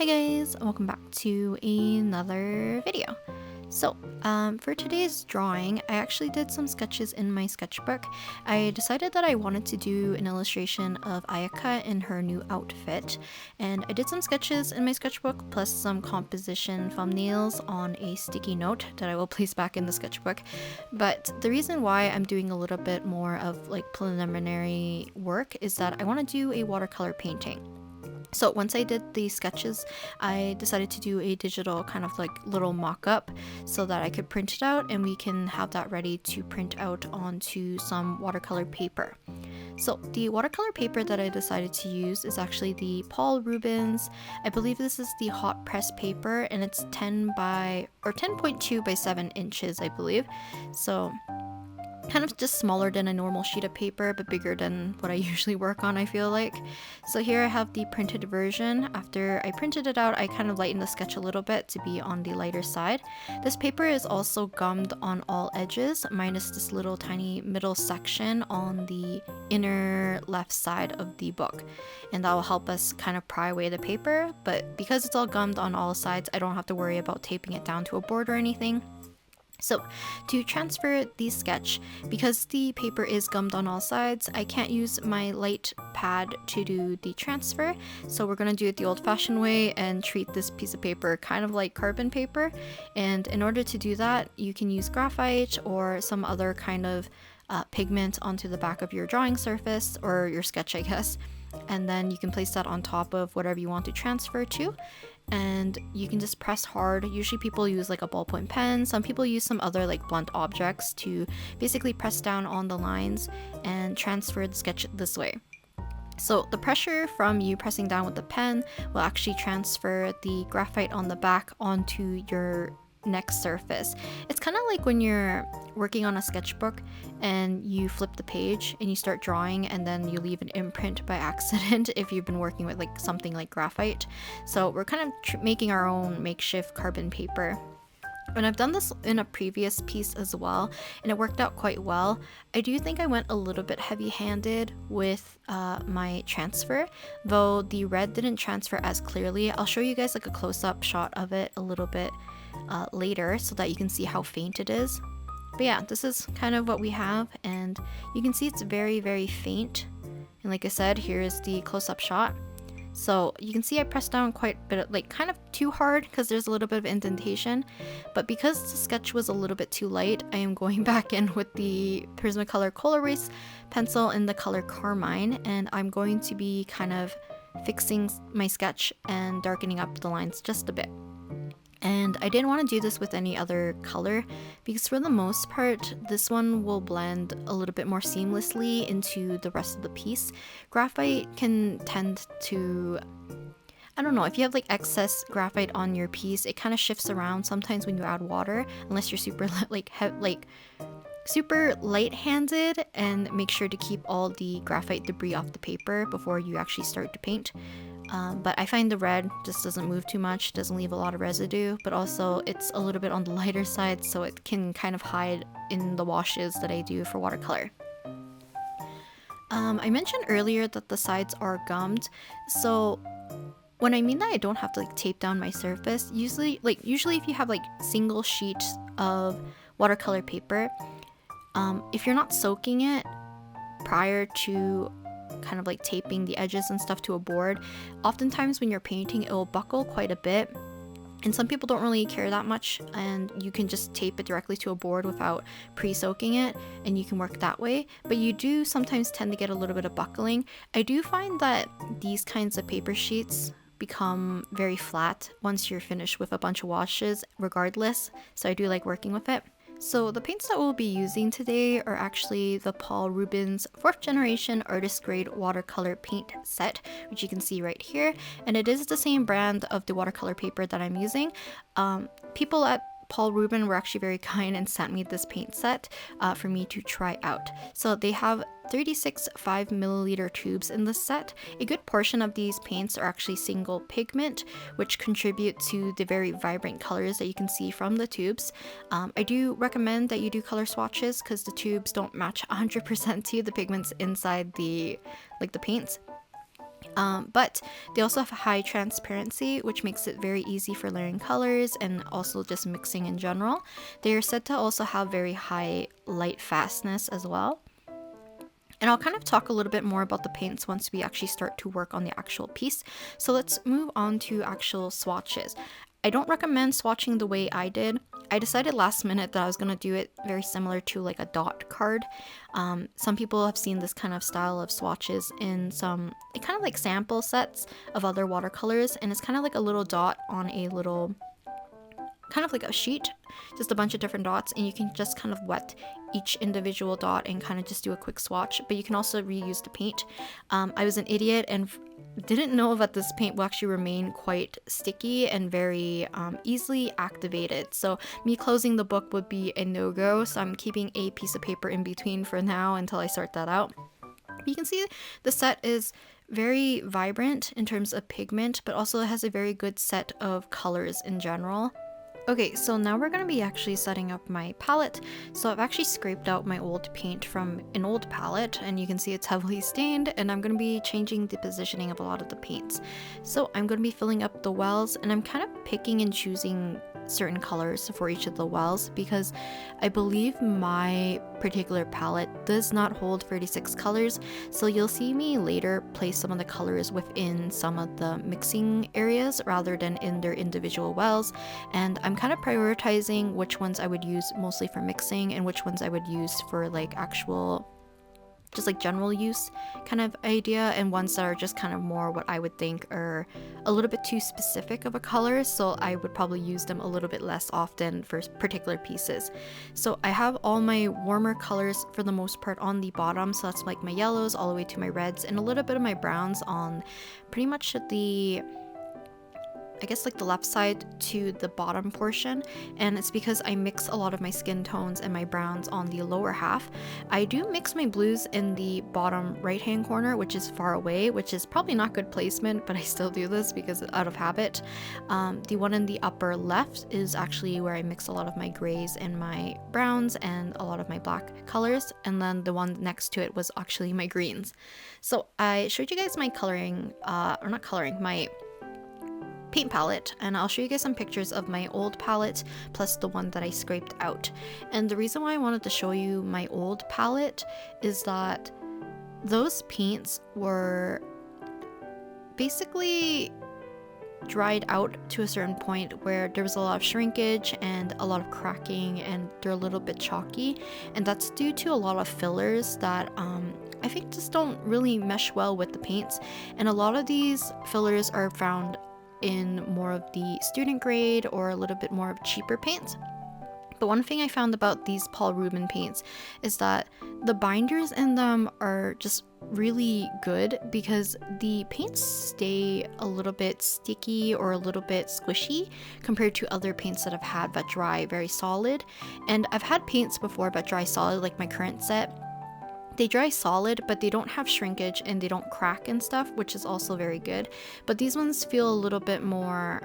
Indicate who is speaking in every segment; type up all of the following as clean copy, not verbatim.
Speaker 1: Hi guys, welcome back to another video. So, for today's drawing, I actually did some sketches in my sketchbook. I decided that I wanted to do an illustration of Ayaka in her new outfit, and I did some sketches in my sketchbook plus some composition thumbnails on a sticky note that I will place back in the sketchbook. But the reason why I'm doing a little bit more of like preliminary work is that I want to do a watercolor painting. So once I did the sketches, I decided to do a digital kind of like little mock-up so that I could print it out and we can have that ready to print out onto some watercolor paper. So the watercolor paper that I decided to use is actually the Rubens. I believe this is the hot press paper and it's 10.2 by 7 inches, I believe. So kind of just smaller than a normal sheet of paper, but bigger than what I usually work on, I feel like. So here I have the printed version. After I printed it out, I kind of lightened the sketch a little bit to be on the lighter side. This paper is also gummed on all edges, minus this little tiny middle section on the inner left side of the book. And that will help us kind of pry away the paper, but because it's all gummed on all sides, I don't have to worry about taping it down to a board or anything. So to transfer the sketch, because the paper is gummed on all sides, I can't use my light pad to do the transfer. So we're going to do it the old-fashioned way and treat this piece of paper kind of like carbon paper. And in order to do that, you can use graphite or some other kind of pigment onto the back of your drawing surface or your sketch, I guess. And then you can place that on top of whatever you want to transfer to. And you can just press hard. Usually people use like a ballpoint pen. Some people use some other like blunt objects to basically press down on the lines and transfer the sketch this way. So the pressure from you pressing down with the pen will actually transfer the graphite on the back onto your next surface. It's kind of like when you're working on a sketchbook and you flip the page and you start drawing and then you leave an imprint by accident if you've been working with like something like graphite. So we're kind of making our own makeshift carbon paper. And I've done this in a previous piece as well, and it worked out quite well. I do think I went a little bit heavy-handed with my transfer, though the red didn't transfer as clearly. I'll show you guys like a close-up shot of it a little bit later so that you can see how faint it is. But yeah, this is kind of what we have, and you can see it's very, very faint. And like I said, here is the close-up shot. So you can see I pressed down quite a bit, like kind of too hard because there's a little bit of indentation. But because the sketch was a little bit too light, I am going back in with the Prismacolor Cola Erase pencil in the color Carmine, and I'm going to be kind of fixing my sketch and darkening up the lines just a bit. And I didn't want to do this with any other color because for the most part, this one will blend a little bit more seamlessly into the rest of the piece. Graphite can tend to, I don't know, if you have like excess graphite on your piece, it kind of shifts around sometimes when you add water, unless you're super super light-handed, and make sure to keep all the graphite debris off the paper before you actually start to paint. But I find the red just doesn't move too much, doesn't leave a lot of residue, but also it's a little bit on the lighter side, so it can kind of hide in the washes that I do for watercolor. I mentioned earlier that the sides are gummed, so when I mean that I don't have to like tape down my surface, usually if you have like single sheets of watercolor paper, if you're not soaking it prior to kind of like taping the edges and stuff to a board, oftentimes when you're painting it will buckle quite a bit, and some people don't really care that much, and you can just tape it directly to a board without pre-soaking it and you can work that way. But you do sometimes tend to get a little bit of buckling. I do find that these kinds of paper sheets become very flat once you're finished with a bunch of washes regardless, so I do like working with it. So the paints that we'll be using today are actually the Rubens 4th generation artist grade watercolor paint set, which you can see right here, and it is the same brand of the watercolor paper that I'm using. People at Rubens were actually very kind and sent me this paint set for me to try out. So they have 36 5ml tubes in this set. A good portion of these paints are actually single pigment, which contribute to the very vibrant colors that you can see from the tubes. I do recommend that you do color swatches because the tubes don't match 100% to the pigments inside the paints. But they also have high transparency, which makes it very easy for layering colors and also just mixing in general. They are said to also have very high light fastness as well. And I'll kind of talk a little bit more about the paints once we actually start to work on the actual piece. So let's move on to actual swatches. I don't recommend swatching the way I did. I decided last minute that I was going to do it very similar to like a dot card. Some people have seen this kind of style of swatches in some kind of like sample sets of other watercolors, and it's kind of like a little dot on a little kind of like a sheet, just a bunch of different dots, and you can just kind of wet each individual dot and kind of just do a quick swatch. But you can also reuse the paint. I was an idiot and didn't know that this paint will actually remain quite sticky and very easily activated, so me closing the book would be a no-go. So I'm keeping a piece of paper in between for now until I sort that out. You can see the set is very vibrant in terms of pigment, but also it has a very good set of colors in general. Okay, so now we're going to be actually setting up my palette. So I've actually scraped out my old paint from an old palette, and you can see it's heavily stained, and I'm going to be changing the positioning of a lot of the paints. So I'm going to be filling up the wells, and I'm kind of picking and choosing certain colors for each of the wells because I believe my particular palette does not hold 36 colors, so you'll see me later place some of the colors within some of the mixing areas rather than in their individual wells, and I'm kind of prioritizing which ones I would use mostly for mixing and which ones I would use for like actual just like general use kind of idea, and ones that are just kind of more what I would think are a little bit too specific of a color, so I would probably use them a little bit less often for particular pieces. So I have all my warmer colors for the most part on the bottom, so that's like my yellows all the way to my reds and a little bit of my browns on pretty much the I guess like the left side to the bottom portion, and it's because I mix a lot of my skin tones and my browns on the lower half. I do mix my blues in the bottom right hand corner, which is far away, which is probably not good placement, but I still do this because out of habit. The one in the upper left is actually where I mix a lot of my grays and my browns and a lot of my black colors, and then the one next to it was actually my greens. So I showed you guys my coloring, or not coloring, my paint palette, and I'll show you guys some pictures of my old palette plus the one that I scraped out. And the reason why I wanted to show you my old palette is that those paints were basically dried out to a certain point where there was a lot of shrinkage and a lot of cracking, and they're a little bit chalky, and that's due to a lot of fillers that I think just don't really mesh well with the paints. And a lot of these fillers are found in more of the student grade or a little bit more of cheaper paints. But one thing I found about these Paul Ruben paints is that the binders in them are just really good because the paints stay a little bit sticky or a little bit squishy compared to other paints that I've had that dry very solid. And I've had paints before that dry solid, like my current set. They dry solid, but they don't have shrinkage and they don't crack and stuff, which is also very good. But these ones feel a little bit more,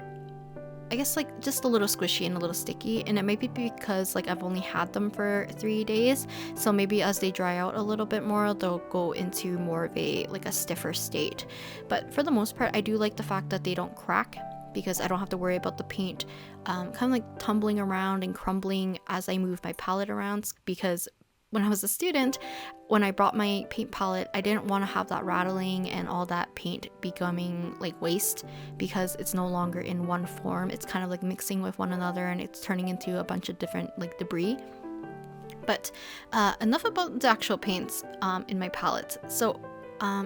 Speaker 1: I guess, like just a little squishy and a little sticky, and it might be because like I've only had them for 3 days, so maybe as they dry out a little bit more, they'll go into more of a like a stiffer state. But for the most part, I do like the fact that they don't crack because I don't have to worry about the paint kind of like tumbling around and crumbling as I move my palette around, because when I was a student, when I brought my paint palette, I didn't want to have that rattling and all that paint becoming like waste because it's no longer in one form. It's kind of like mixing with one another and it's turning into a bunch of different like debris. But enough about the actual paints in my palette. So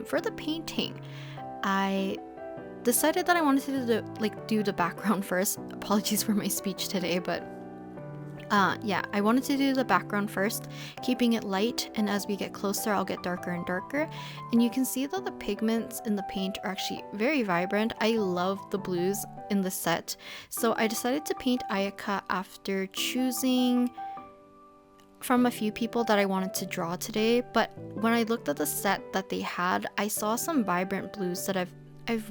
Speaker 1: for the painting, I decided that I wanted to do the background first. Apologies for my speech today, but yeah, I wanted to do the background first, keeping it light, and as we get closer I'll get darker and darker. And you can see that the pigments in the paint are actually very vibrant. I love the blues in the set, so I decided to paint Ayaka after choosing from a few people that I wanted to draw today. But when I looked at the set that they had, I saw some vibrant blues that I've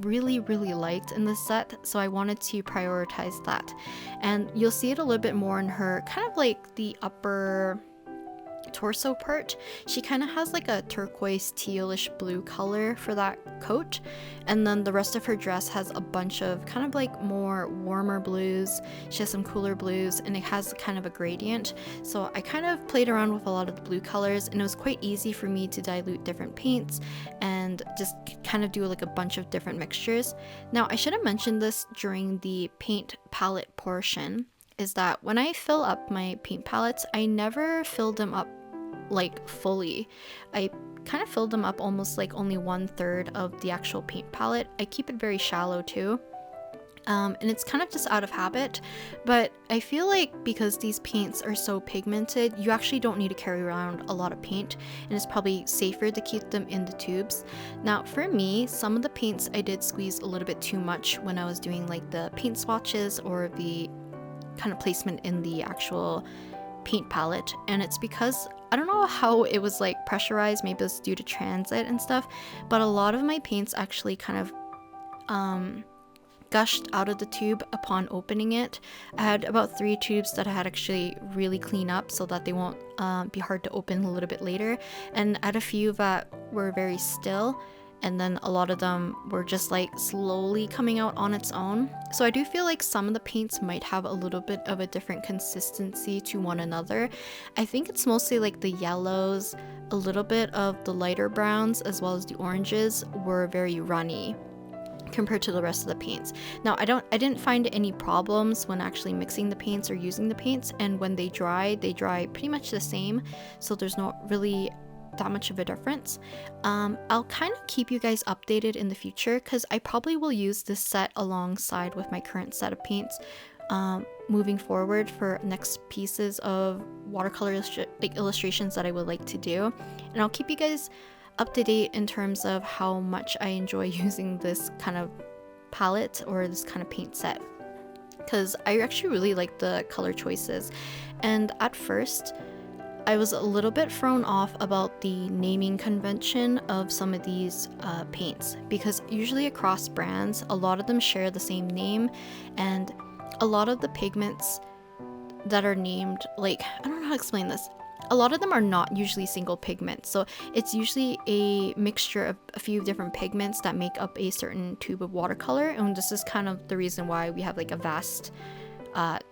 Speaker 1: really liked in this set, so I wanted to prioritize that. And you'll see it a little bit more in her kind of like the upper torso part, she kind of has like a turquoise tealish blue color for that coat, and then the rest of her dress has a bunch of kind of like more warmer blues. She has some cooler blues, and it has kind of a gradient. So I kind of played around with a lot of the blue colors, and it was quite easy for me to dilute different paints and just kind of do like a bunch of different mixtures. Now, I should have mentioned this during the paint palette portion, is that when I fill up my paint palettes, I never fill them up like fully. I kind of filled them up almost like only 1/3 of the actual paint palette. I keep it very shallow too. And it's kind of just out of habit, but I feel like because these paints are so pigmented, you actually don't need to carry around a lot of paint, and it's probably safer to keep them in the tubes. Now for me, some of the paints I did squeeze a little bit too much when I was doing like the paint swatches or the kind of placement in the actual paint palette, and it's because I don't know how it was like pressurized, maybe it's due to transit and stuff, but a lot of my paints actually kind of gushed out of the tube upon opening it. I had about 3 tubes that I had actually really clean up so that they won't be hard to open a little bit later, and I had a few that were very still, and then a lot of them were just like slowly coming out on its own. So I do feel like some of the paints might have a little bit of a different consistency to one another. I think it's mostly like the yellows, a little bit of the lighter browns, as well as the oranges were very runny compared to the rest of the paints. Now I didn't find any problems when actually mixing the paints or using the paints, and when they dry pretty much the same, so there's not really that much of a difference. I'll kind of keep you guys updated in the future, because I probably will use this set alongside with my current set of paints moving forward for next pieces of watercolor illustrations that I would like to do, and I'll keep you guys up to date in terms of how much I enjoy using this kind of palette or this kind of paint set, because I actually really like the color choices. And at first I was a little bit thrown off about the naming convention of some of these paints, because usually across brands a lot of them share the same name, and a lot of the pigments that are named, like, I don't know how to explain this, a lot of them are not usually single pigments, so it's usually a mixture of a few different pigments that make up a certain tube of watercolor, and this is kind of the reason why we have like a vast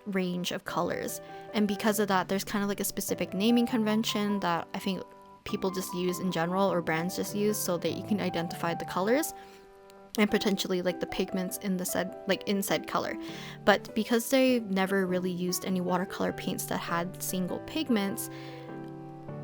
Speaker 1: range of colors. And because of that, there's kind of like a specific naming convention that I think people just use in general, or brands just use, so that you can identify the colors and potentially like the pigments in the said color. But because they've never really used any watercolor paints that had single pigments,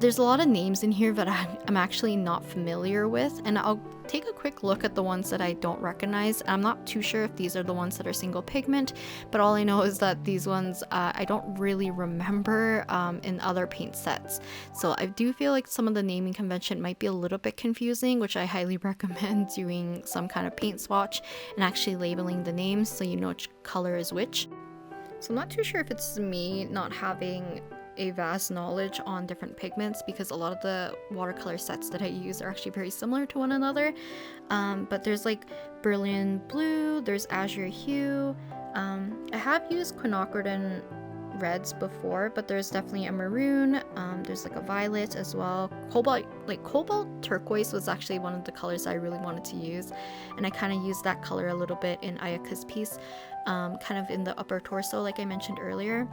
Speaker 1: there's a lot of names in here that I'm actually not familiar with, and I'll take a quick look at the ones that I don't recognize. I'm not too sure if these are the ones that are single pigment, but all I know is that these ones I don't really remember in other paint sets. So I do feel like some of the naming convention might be a little bit confusing, which I highly recommend doing some kind of paint swatch and actually labeling the names so you know which color is which. So I'm not too sure if it's me not having a vast knowledge on different pigments, because a lot of the watercolor sets that I use are actually very similar to one another, but there's like Berlin Blue, there's Azure Hue, I have used quinacridone reds before, but there's definitely a maroon, there's like a violet as well. Cobalt turquoise was actually one of the colors I really wanted to use, and I kind of used that color a little bit in Ayaka's piece, kind of in the upper torso like I mentioned earlier.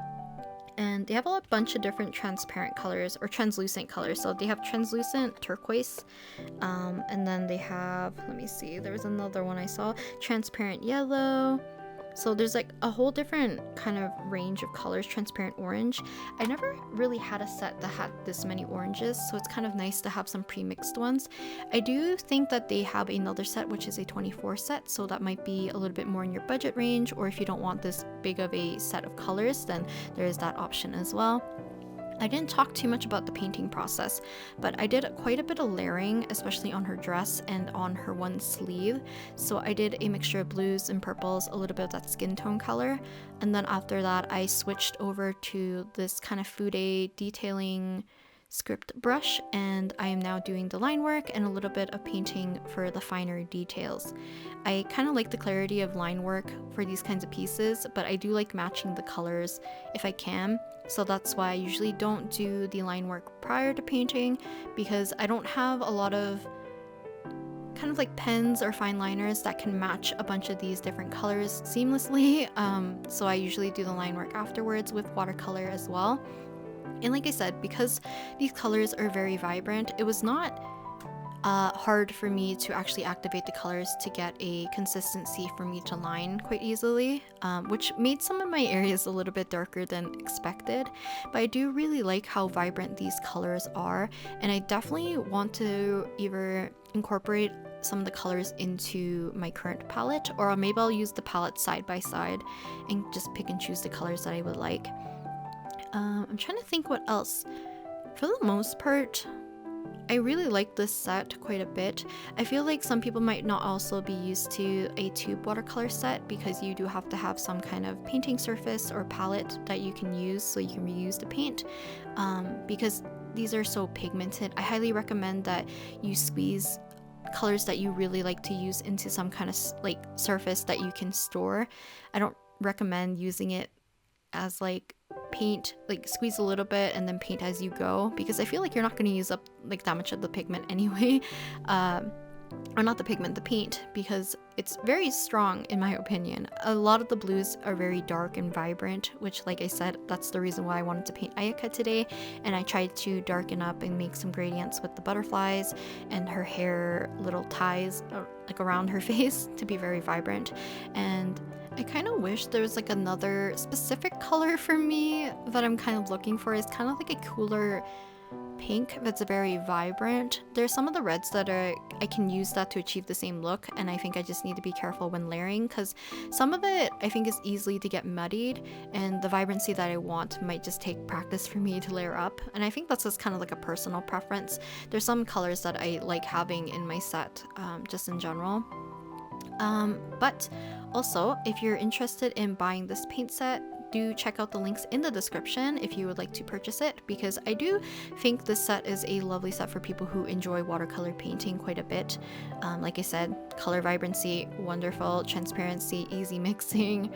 Speaker 1: And they have a bunch of different transparent colors or translucent colors. So they have translucent turquoise, and then they have, let me see, there was another one I saw, transparent yellow. So there's like a whole different kind of range of colors. Transparent orange. I never really had a set that had this many oranges, so it's kind of nice to have some pre-mixed ones. I do think that they have another set which is a 24 set, so that might be a little bit more in your budget range, or if you don't want this big of a set of colors, then there is that option as well. I didn't talk too much about the painting process, but I did quite a bit of layering, especially on her dress and on her one sleeve. So I did a mixture of blues and purples, a little bit of that skin tone color, and then after that I switched over to this kind of Fude detailing script brush, and I am now doing the line work and a little bit of painting for the finer details. I kind of like the clarity of line work for these kinds of pieces, but I do like matching the colors if I can. So that's why I usually don't do the line work prior to painting, because I don't have a lot of kind of like pens or fine liners that can match a bunch of these different colors seamlessly. So I usually do the line work afterwards with watercolor as well. And like I said, because these colors are very vibrant, it was not hard for me to actually activate the colors to get a consistency for me to line quite easily, which made some of my areas a little bit darker than expected. But I do really like how vibrant these colors are, and I definitely want to either incorporate some of the colors into my current palette, or maybe I'll use the palette side by side and just pick and choose the colors that I would like. I'm trying to think what else. For the most part, I really like this set quite a bit. I feel like some people might not also be used to a tube watercolor set, because you do have to have some kind of painting surface or palette that you can use so you can reuse the paint, because these are so pigmented. I highly recommend that you squeeze colors that you really like to use into some kind of like surface that you can store. I don't recommend using it as like paint, like squeeze a little bit and then paint as you go, because I feel like you're not going to use up like that much of the pigment anyway. Or not the pigment, the paint, because it's very strong in my opinion. A lot of the blues are very dark and vibrant, which, like I said, that's the reason why I wanted to paint Ayaka today. And I tried to darken up and make some gradients with the butterflies and her hair little ties like around her face to be very vibrant. And I kind of wish there was like another specific color for me that I'm kind of looking for. Is kind of like a cooler pink that's very vibrant. There's some of the reds that I can use that to achieve the same look, and I think I just need to be careful when layering, because some of it I think is easily to get muddied, and the vibrancy that I want might just take practice for me to layer up. And I think that's just kind of like a personal preference. There's some colors that I like having in my set, just in general. But also, if you're interested in buying this paint set, do check out the links in the description if you would like to purchase it, because I do think this set is a lovely set for people who enjoy watercolor painting quite a bit. Like I said, color vibrancy, wonderful, transparency, easy mixing,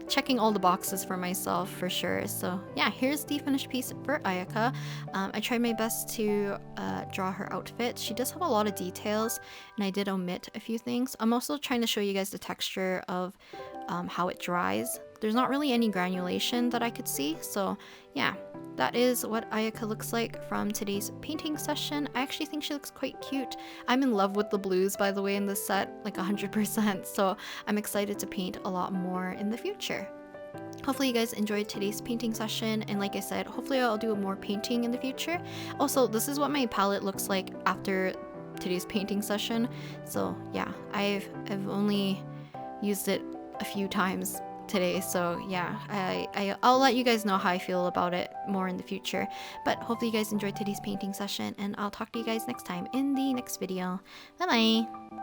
Speaker 1: checking all the boxes for myself for sure. So yeah, here's the finished piece for Ayaka. I tried my best to draw her outfit. She does have a lot of details, and I did omit a few things. I'm also trying to show you guys the texture of how it dries. There's not really any granulation that I could see, so yeah, that is what Ayaka looks like from today's painting session. I actually think she looks quite cute. I'm in love with the blues, by the way, in this set, like 100%, so I'm excited to paint a lot more in the future. Hopefully you guys enjoyed today's painting session, and like I said, hopefully I'll do more painting in the future. Also, this is what my palette looks like after today's painting session, so yeah, I've only used it a few times today, so yeah, I'll let you guys know how I feel about it more in the future. But hopefully you guys enjoyed today's painting session, and I'll talk to you guys next time in the next video. Bye bye.